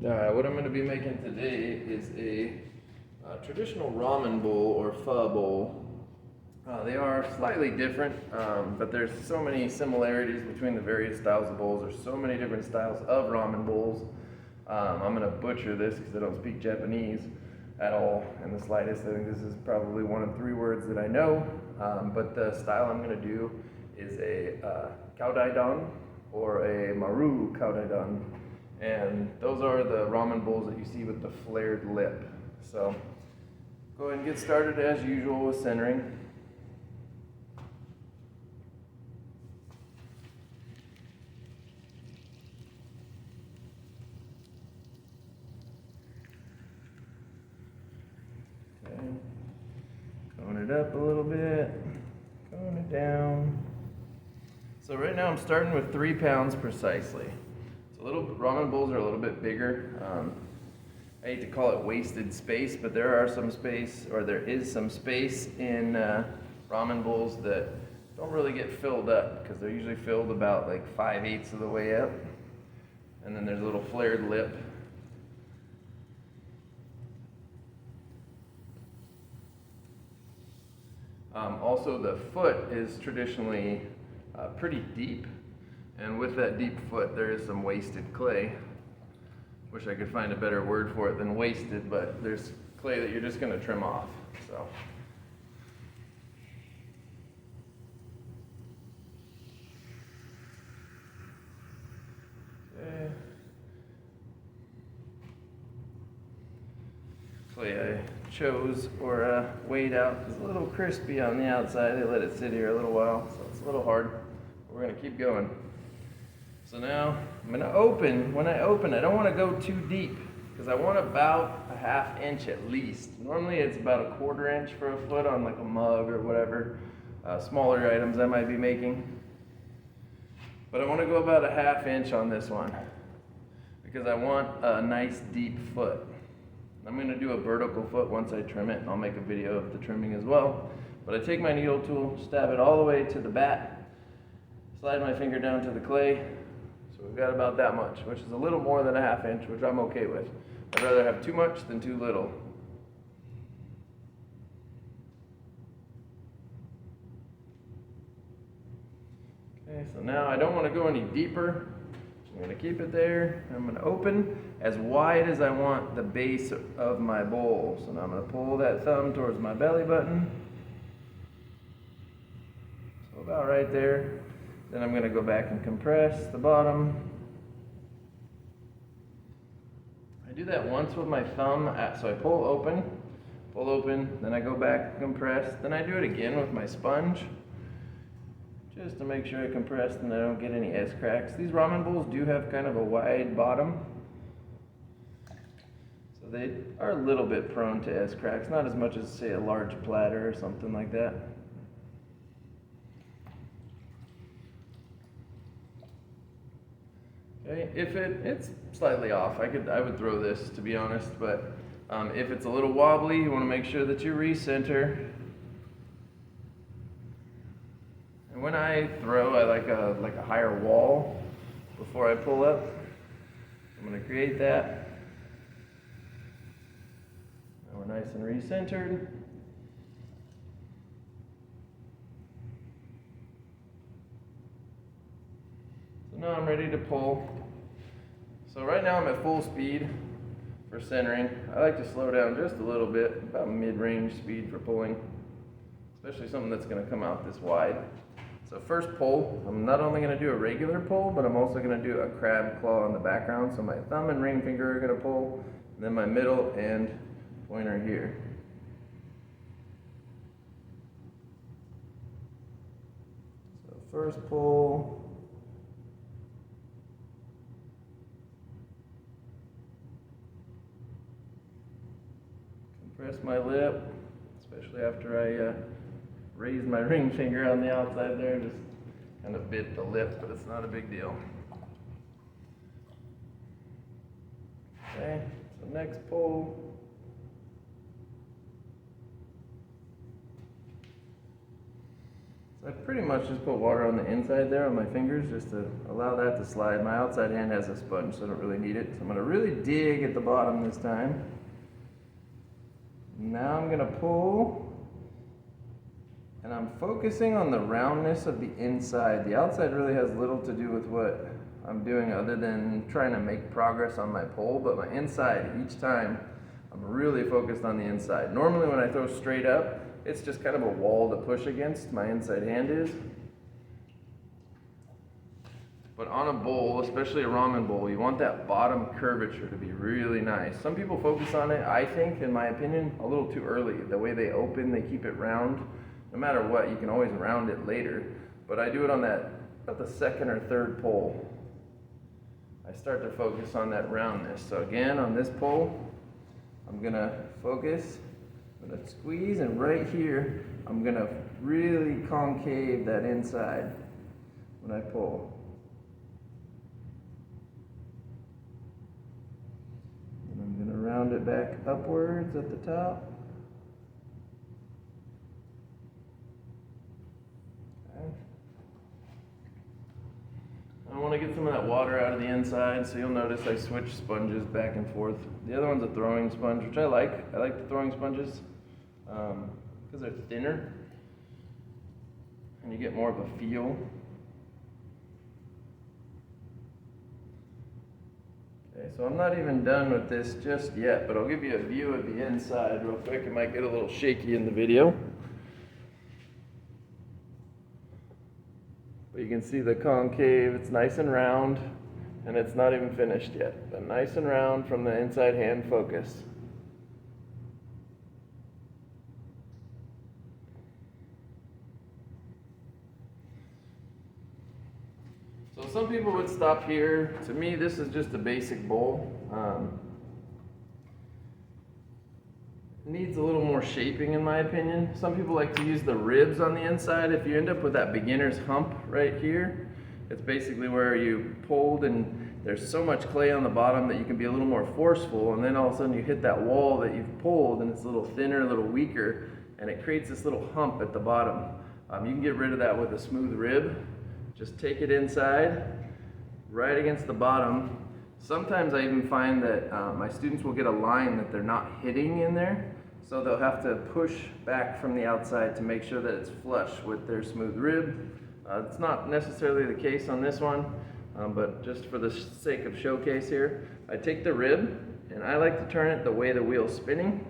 Alright, what I'm going to be making today is a traditional ramen bowl or pho bowl. They are slightly different, but there's so many similarities between the various styles of bowls. There's so many different styles of ramen bowls. I'm going to butcher this because I don't speak Japanese at all in the slightest. I think this is probably one of 3 words that I know, but the style I'm going to do is a kaodaidon or a maru kaodaidon. And those are the ramen bowls that you see with the flared lip. So go ahead and get started as usual with centering. Okay. Cone it up a little bit, cone it down. So right now I'm starting with 3 pounds precisely. Ramen bowls are a little bit bigger. I hate to call it wasted space, but there is some space in ramen bowls that don't really get filled up because they're usually filled about like 5/8 of the way up. And then there's a little flared lip. Also, the foot is traditionally pretty deep. And with that deep foot, there is some wasted clay. Wish I could find a better word for it than wasted, but there's clay that you're just going to trim off. So. Okay. Clay I chose or weighed out is a little crispy on the outside. They let it sit here a little while, so it's a little hard. We're going to keep going. So now I'm going to open. When I open, I don't want to go too deep because I want about a 1/2 inch at least. Normally it's about a 1/4 inch for a foot on like a mug or whatever, smaller items I might be making. But I want to go about a 1/2 inch on this one because I want a nice deep foot. I'm going to do a vertical foot once I trim it, and I'll make a video of the trimming as well. But I take my needle tool, stab it all the way to the bat, slide my finger down to the clay. So we've got about that much, which is a little more than a 1/2 inch, which I'm okay with. I'd rather have too much than too little. Okay, so now I don't want to go any deeper. I'm going to keep it there. I'm going to open as wide as I want the base of my bowl. So now I'm going to pull that thumb towards my belly button. So about right there. Then I'm going to go back and compress the bottom. I do that once with my thumb, so I pull open, then I go back and compress. Then I do it again with my sponge, just to make sure I compress and I don't get any S cracks. These ramen bowls do have kind of a wide bottom, so they are a little bit prone to S cracks, not as much as, say, a large platter or something like that. Okay, if it's slightly off, I would throw this, to be honest, but if it's a little wobbly, you want to make sure that you recenter. And when I throw, I like a higher wall before I pull up. I'm going to create that. Now we're nice and recentered. So now I'm ready to pull. So right now I'm at full speed for centering. I like to slow down just a little bit, about mid-range speed for pulling, especially something that's going to come out this wide. So first pull, I'm not only going to do a regular pull, but I'm also going to do a crab claw in the background. So my thumb and ring finger are going to pull, and then my middle and pointer here. So first pull. Compress my lip, especially after I raised my ring finger on the outside there, just kind of bit the lip, but it's not a big deal. Okay, so next pull. So I pretty much just put water on the inside there on my fingers just to allow that to slide. My outside hand has a sponge, so I don't really need it. So I'm gonna really dig at the bottom this time. Now I'm gonna pull, and I'm focusing on the roundness of the inside. The outside really has little to do with what I'm doing other than trying to make progress on my pull, but my inside, each time, I'm really focused on the inside. Normally when I throw straight up, it's just kind of a wall to push against, my inside hand is. But on a bowl, especially a ramen bowl, you want that bottom curvature to be really nice. Some people focus on it, I think, in my opinion, a little too early. The way they open, they keep it round. No matter what, you can always round it later. But I do it on that, about the second or third pull. I start to focus on that roundness. So again, on this pull, I'm gonna focus, I'm gonna squeeze, and right here, I'm gonna really concave that inside when I pull. And I'm gonna round it back upwards at the top. I want to get some of that water out of the inside, so you'll notice I switch sponges back and forth. The other one's a throwing sponge, which I like. I like the throwing sponges because they're thinner and you get more of a feel. Okay, so I'm not even done with this just yet, but I'll give you a view of the inside real quick. It might get a little shaky in the video. But you can see the concave, it's nice and round, and it's not even finished yet. But nice and round from the inside hand focus. So some people would stop here. To me, this is just a basic bowl. Needs a little more shaping in my opinion. Some people like to use the ribs on the inside. If you end up with that beginner's hump right here, it's basically where you pulled and there's so much clay on the bottom that you can be a little more forceful, and then all of a sudden you hit that wall that you've pulled and it's a little thinner, a little weaker, and it creates this little hump at the bottom. You can get rid of that with a smooth rib. Just take it inside, right against the bottom. Sometimes I even find that my students will get a line that they're not hitting in there, so they'll have to push back from the outside to make sure that it's flush with their smooth rib. It's not necessarily the case on this one, but just for the sake of showcase here, I take the rib and I like to turn it the way the wheel's spinning,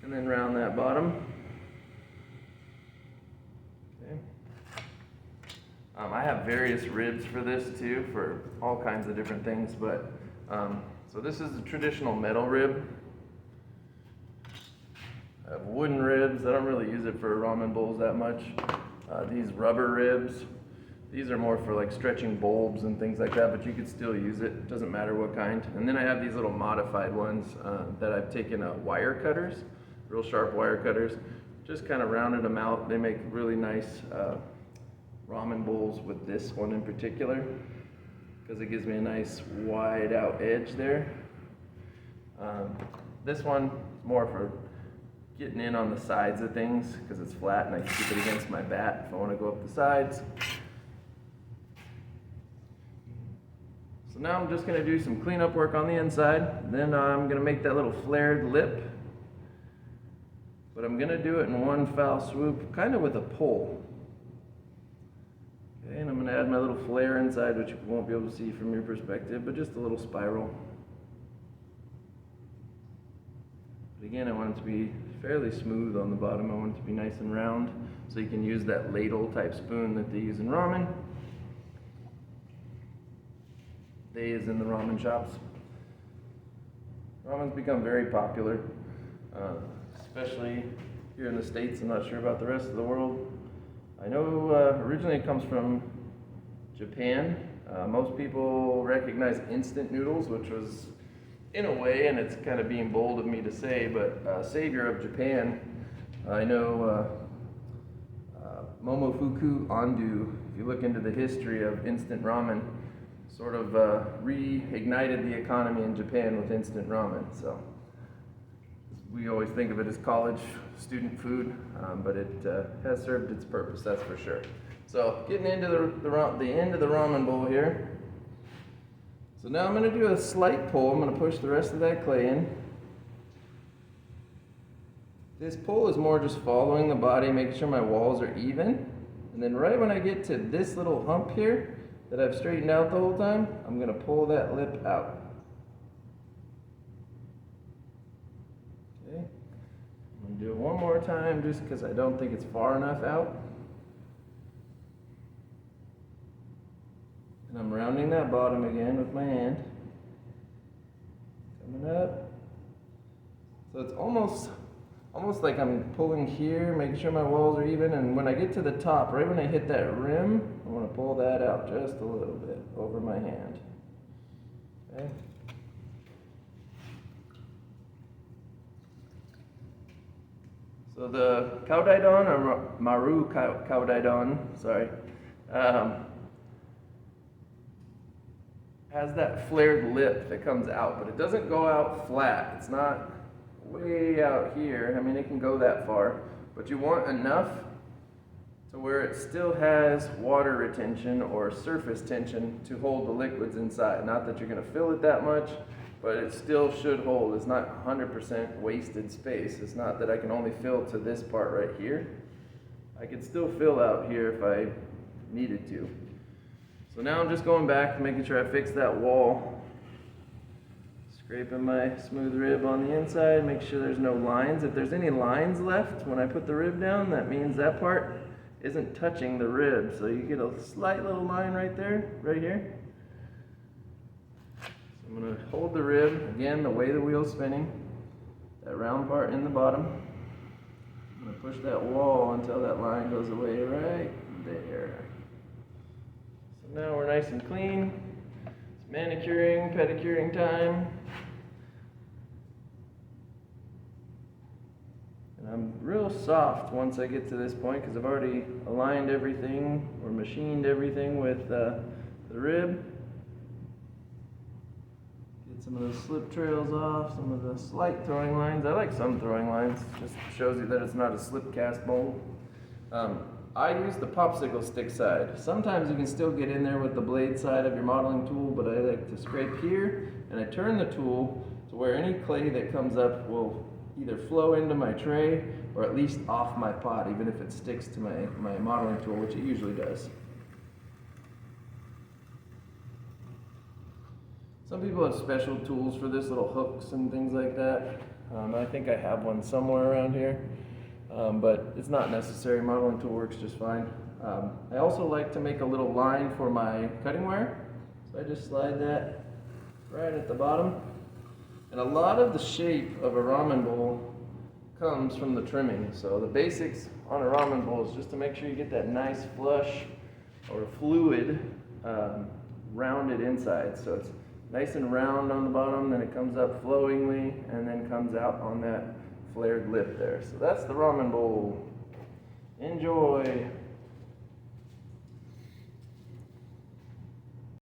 and then round that bottom. I have various ribs for this too, for all kinds of different things, but so this is a traditional metal rib. I have wooden ribs. I don't really use it for ramen bowls that much. These rubber ribs, these are more for like stretching bulbs and things like that, but you could still use it. It doesn't matter what kind. And then I have these little modified ones that I've taken wire cutters, real sharp wire cutters, just kind of rounded them out. They make really nice ramen bowls with this one in particular because it gives me a nice wide out edge there. This one is more for getting in on the sides of things because it's flat and I can keep it against my bat if I want to go up the sides. So now I'm just going to do some cleanup work on the inside. Then I'm going to make that little flared lip, but I'm going to do it in one foul swoop, kind of with a pull. Okay, and I'm going to add my little flare inside, which you won't be able to see from your perspective, but just a little spiral. But again, I want it to be fairly smooth on the bottom. I want it to be nice and round, so you can use that ladle type spoon that they use in ramen. They is in the ramen shops. Ramen's become very popular, especially here in the States. I'm not sure about the rest of the world. I know originally it comes from Japan. Most people recognize instant noodles, which was, in a way, and it's kind of being bold of me to say, but savior of Japan. I know Momofuku Andu, if you look into the history of instant ramen, sort of reignited the economy in Japan with instant ramen. So we always think of it as college student food, but it has served its purpose, that's for sure. So getting into the end of the ramen bowl here. So now I'm going to do a slight pull. I'm going to push the rest of that clay in. This pull is more just following the body, making sure my walls are even. And then right when I get to this little hump here that I've straightened out the whole time, I'm going to pull that lip out. Okay. I'm going to do it one more time just because I don't think it's far enough out. And I'm rounding that bottom again with my hand. Coming up. So it's almost like I'm pulling here, making sure my walls are even, and when I get to the top, right when I hit that rim, I want to pull that out just a little bit over my hand. Okay. So the Kaudaidon, or Maru Kaudaidon, sorry, has that flared lip that comes out, but it doesn't go out flat. It's not way out here. I mean, it can go that far, but you want enough to where it still has water retention or surface tension to hold the liquids inside. Not that you're going to fill it that much, but it still should hold. It's not 100% wasted space. It's not that I can only fill to this part right here. I could still fill out here if I needed to. So now I'm just going back, making sure I fix that wall. Scraping my smooth rib on the inside, make sure there's no lines. If there's any lines left when I put the rib down, that means that part isn't touching the rib. So you get a slight little line right there, right here. So I'm going to hold the rib, again, the way the wheel's spinning, that round part in the bottom. I'm going to push that wall until that line goes away right there. So now we're nice and clean. It's manicuring, pedicuring time. And I'm real soft once I get to this point because I've already aligned everything or machined everything with the rib. Get some of those slip trails off, some of the slight throwing lines. I like some throwing lines, just shows you that it's not a slip cast mold. I use the popsicle stick side. Sometimes you can still get in there with the blade side of your modeling tool, but I like to scrape here, and I turn the tool to where any clay that comes up will either flow into my tray or at least off my pot, even if it sticks to my modeling tool, which it usually does. Some people have special tools for this, little hooks and things like that. I think I have one somewhere around here. But it's not necessary. Modeling tool works just fine. I also like to make a little line for my cutting wire. So I just slide that right at the bottom. And a lot of the shape of a ramen bowl comes from the trimming. So the basics on a ramen bowl is just to make sure you get that nice flush or fluid rounded inside. So it's nice and round on the bottom, then it comes up flowingly, and then comes out on that flared lip there. So that's the ramen bowl. Enjoy.